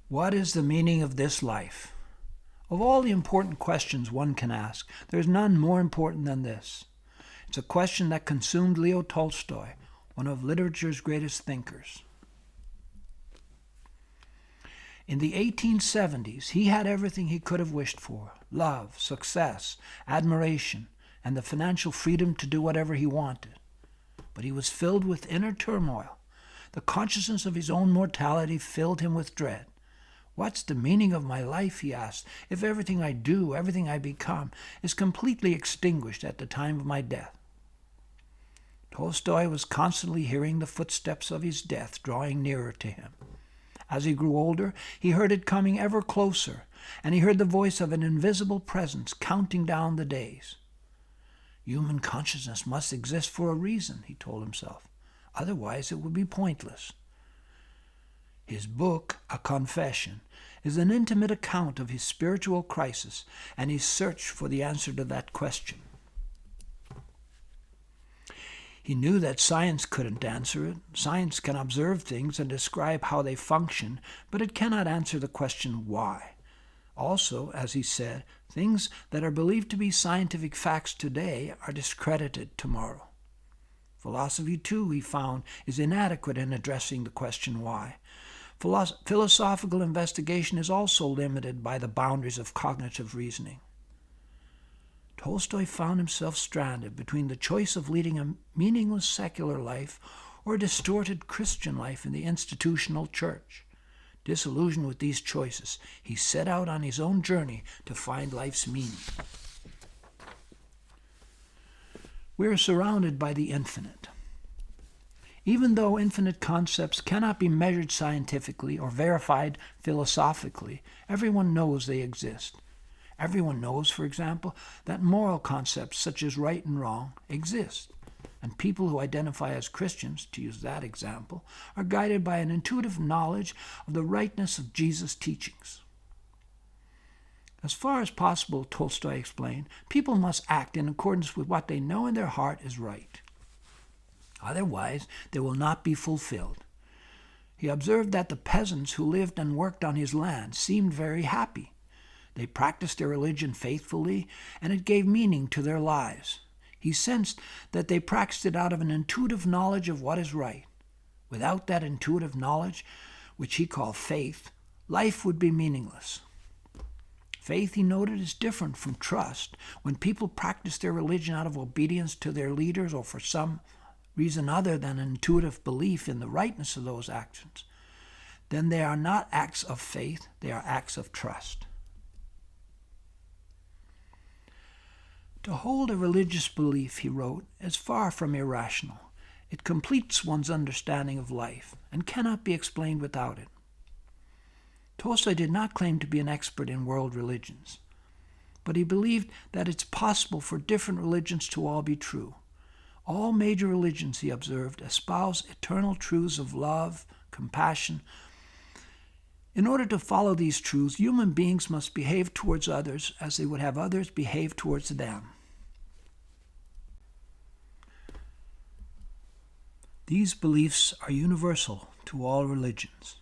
What is the meaning of this life? Of all the important questions one can ask, there is none more important than this. It's a question that consumed Leo Tolstoy, one of literature's greatest thinkers. In the 1870s, he had everything he could have wished for: love, success, admiration, and the financial freedom to do whatever he wanted. But he was filled with inner turmoil. The consciousness of his own mortality filled him with dread. What's the meaning of my life, he asked, if everything I do, everything I become, is completely extinguished at the time of my death? Tolstoy was constantly hearing the footsteps of his death drawing nearer to him. As he grew older, he heard it coming ever closer, and he heard the voice of an invisible presence counting down the days. Human consciousness must exist for a reason, he told himself. Otherwise it would be pointless. His book, A Confession, is an intimate account of his spiritual crisis and his search for the answer to that question. He knew that science couldn't answer it. Science can observe things and describe how they function, but it cannot answer the question why. Also, as he said, things that are believed to be scientific facts today are discredited tomorrow. Philosophy, too, he found, is inadequate in addressing the question why. Philosophical investigation is also limited by the boundaries of cognitive reasoning. Tolstoy found himself stranded between the choice of leading a meaningless secular life or a distorted Christian life in the institutional church. Disillusioned with these choices, he set out on his own journey to find life's meaning. We are surrounded by the infinite. Even though infinite concepts cannot be measured scientifically or verified philosophically, everyone knows they exist. Everyone knows, for example, that moral concepts such as right and wrong exist, and people who identify as Christians, to use that example, are guided by an intuitive knowledge of the rightness of Jesus' teachings. As far as possible, Tolstoy explained, people must act in accordance with what they know in their heart is right. Otherwise, they will not be fulfilled. He observed that the peasants who lived and worked on his land seemed very happy. They practiced their religion faithfully, and it gave meaning to their lives. He sensed that they practiced it out of an intuitive knowledge of what is right. Without that intuitive knowledge, which he called faith, life would be meaningless. Faith, he noted, is different from trust. When people practice their religion out of obedience to their leaders or for some reason other than an intuitive belief in the rightness of those actions, then they are not acts of faith, they are acts of trust. To hold a religious belief, he wrote, is far from irrational. It completes one's understanding of life and cannot be explained without it. Tolstoy did not claim to be an expert in world religions, but he believed that it's possible for different religions to all be true. All major religions, he observed, espouse eternal truths of love, compassion. In order to follow these truths, human beings must behave towards others as they would have others behave towards them. These beliefs are universal to all religions.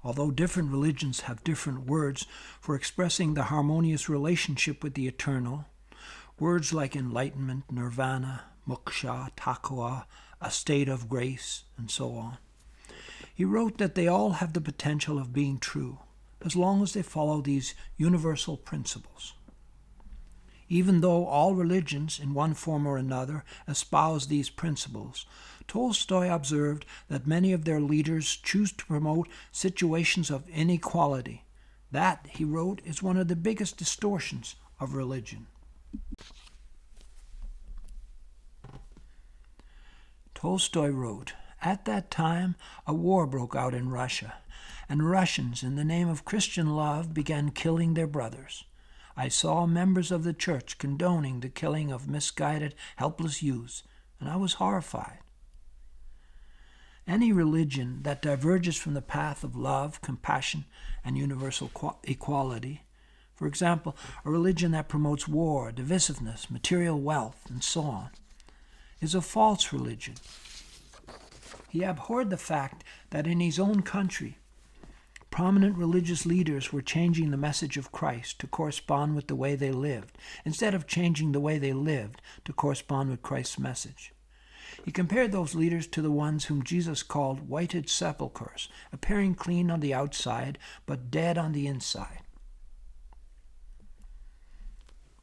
Although different religions have different words for expressing the harmonious relationship with the eternal, words like enlightenment, nirvana, moksha, takwa, a state of grace, and so on, he wrote that they all have the potential of being true, as long as they follow these universal principles. Even though all religions, in one form or another, espouse these principles, Tolstoy observed that many of their leaders choose to promote situations of inequality. That, he wrote, is one of the biggest distortions of religion. Tolstoy wrote, "At that time, a war broke out in Russia, and Russians, in the name of Christian love, began killing their brothers. I saw members of the church condoning the killing of misguided, helpless youths, and I was horrified. Any religion that diverges from the path of love, compassion, and universal equality, for example, a religion that promotes war, divisiveness, material wealth, and so on, is a false religion." He abhorred the fact that in his own country, Prominent religious leaders were changing the message of Christ to correspond with the way they lived, instead of changing the way they lived to correspond with Christ's message. He compared those leaders to the ones whom Jesus called whited sepulchres, appearing clean on the outside, but dead on the inside.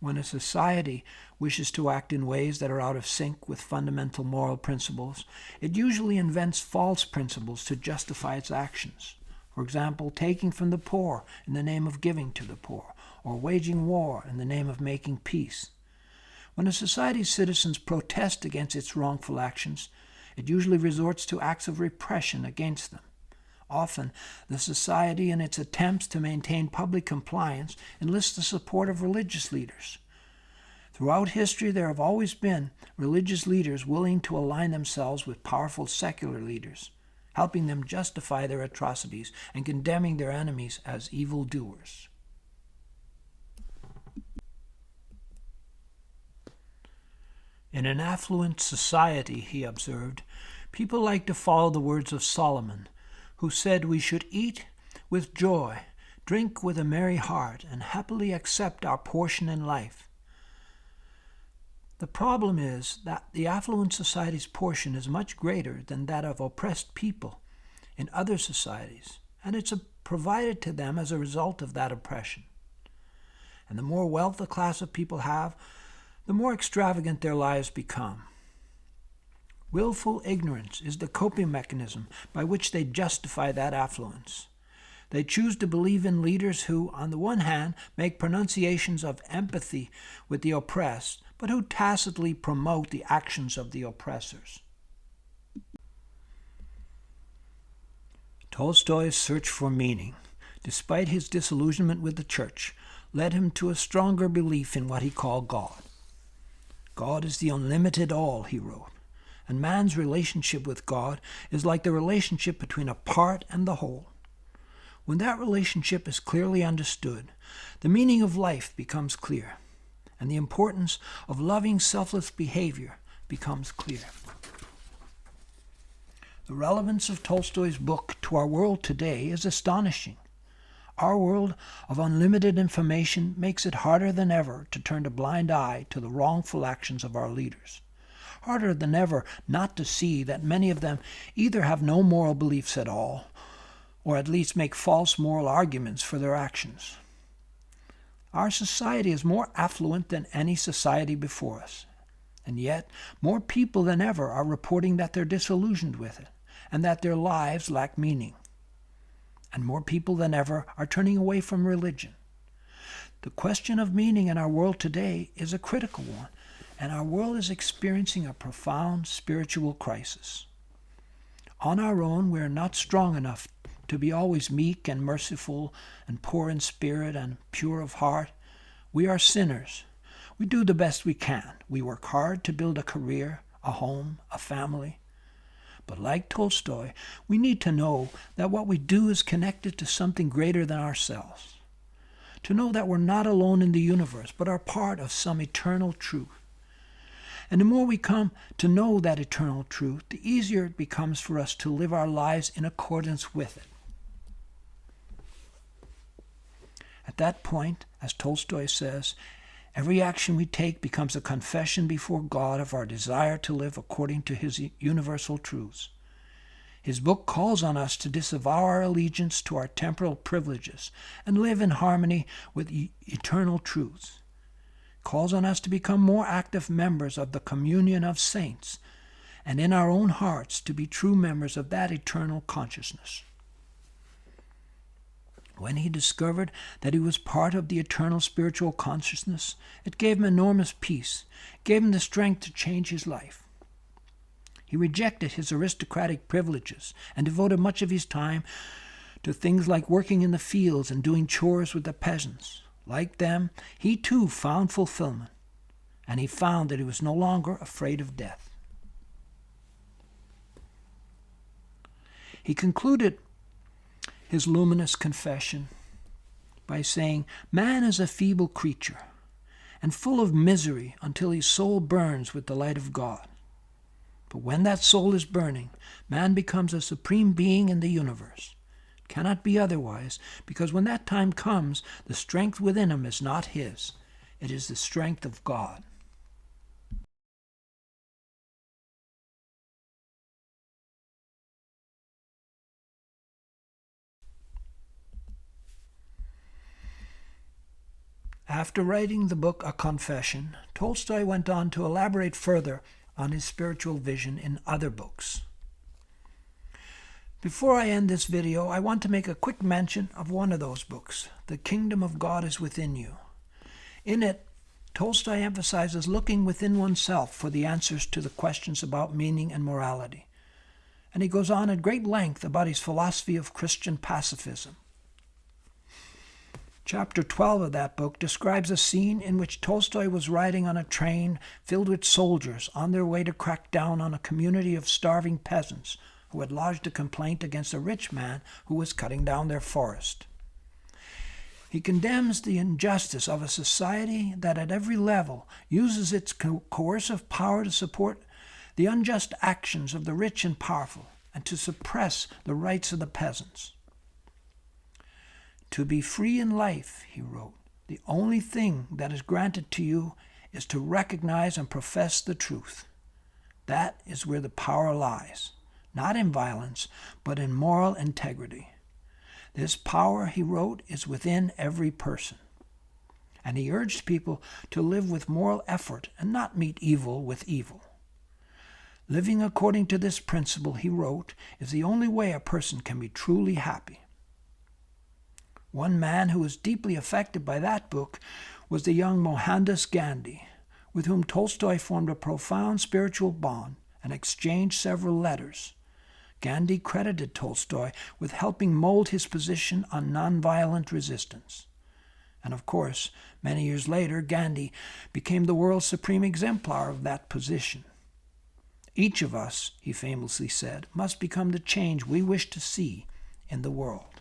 When a society wishes to act in ways that are out of sync with fundamental moral principles, it usually invents false principles to justify its actions. For example, taking from the poor in the name of giving to the poor, or waging war in the name of making peace. When a society's citizens protest against its wrongful actions, it usually resorts to acts of repression against them. Often, the society, in its attempts to maintain public compliance, enlists the support of religious leaders. Throughout history, there have always been religious leaders willing to align themselves with powerful secular leaders, helping them justify their atrocities and condemning their enemies as evildoers. In an affluent society, he observed, people like to follow the words of Solomon, who said we should eat with joy, drink with a merry heart, and happily accept our portion in life. The problem is that the affluent society's portion is much greater than that of oppressed people in other societies, and it's provided to them as a result of that oppression. And the more wealth a class of people have, the more extravagant their lives become. Willful ignorance is the coping mechanism by which they justify that affluence. They choose to believe in leaders who, on the one hand, make pronunciations of empathy with the oppressed, but who tacitly promote the actions of the oppressors. Tolstoy's search for meaning, despite his disillusionment with the church, led him to a stronger belief in what he called God. God is the unlimited all, he wrote, and man's relationship with God is like the relationship between a part and the whole. When that relationship is clearly understood, the meaning of life becomes clear, and the importance of loving, selfless behavior becomes clear. The relevance of Tolstoy's book to our world today is astonishing. Our world of unlimited information makes it harder than ever to turn a blind eye to the wrongful actions of our leaders. Harder than ever not to see that many of them either have no moral beliefs at all, or at least make false moral arguments for their actions. Our society is more affluent than any society before us, and yet more people than ever are reporting that they're disillusioned with it, and that their lives lack meaning. And more people than ever are turning away from religion. The question of meaning in our world today is a critical one, and our world is experiencing a profound spiritual crisis. On our own, we are not strong enough to be always meek and merciful and poor in spirit and pure of heart. We are sinners. We do the best we can. We work hard to build a career, a home, a family. But like Tolstoy, we need to know that what we do is connected to something greater than ourselves. To know that we're not alone in the universe, but are part of some eternal truth. And the more we come to know that eternal truth, the easier it becomes for us to live our lives in accordance with it. At that point, as Tolstoy says, every action we take becomes a confession before God of our desire to live according to his universal truths. His book calls on us to disavow our allegiance to our temporal privileges and live in harmony with eternal truths. Calls on us to become more active members of the communion of saints, and in our own hearts to be true members of that eternal consciousness. When he discovered that he was part of the eternal spiritual consciousness, it gave him enormous peace, gave him the strength to change his life. He rejected his aristocratic privileges and devoted much of his time to things like working in the fields and doing chores with the peasants. Like them, he too found fulfillment, and he found that he was no longer afraid of death. He concluded his luminous confession by saying, "Man is a feeble creature and full of misery until his soul burns with the light of God. But when that soul is burning, man becomes a supreme being in the universe. Cannot be otherwise, because when that time comes, the strength within him is not his. It is the strength of God. After writing the book A Confession, Tolstoy went on to elaborate further on his spiritual vision in other books. Before I end this video, I want to make a quick mention of one of those books, The Kingdom of God is Within You. In it, Tolstoy emphasizes looking within oneself for the answers to the questions about meaning and morality. And he goes on at great length about his philosophy of Christian pacifism. Chapter 12 of that book describes a scene in which Tolstoy was riding on a train filled with soldiers on their way to crack down on a community of starving peasants who had lodged a complaint against a rich man who was cutting down their forest. He condemns the injustice of a society that at every level uses its coercive power to support the unjust actions of the rich and powerful and to suppress the rights of the peasants. To be free in life, he wrote, the only thing that is granted to you is to recognize and profess the truth. That is where the power lies, not in violence, but in moral integrity. This power, he wrote, is within every person. And he urged people to live with moral effort and not meet evil with evil. Living according to this principle, he wrote, is the only way a person can be truly happy. One man who was deeply affected by that book was the young Mohandas Gandhi, with whom Tolstoy formed a profound spiritual bond and exchanged several letters. Gandhi credited Tolstoy with helping mold his position on nonviolent resistance. And of course, many years later, Gandhi became the world's supreme exemplar of that position. Each of us, he famously said, must become the change we wish to see in the world.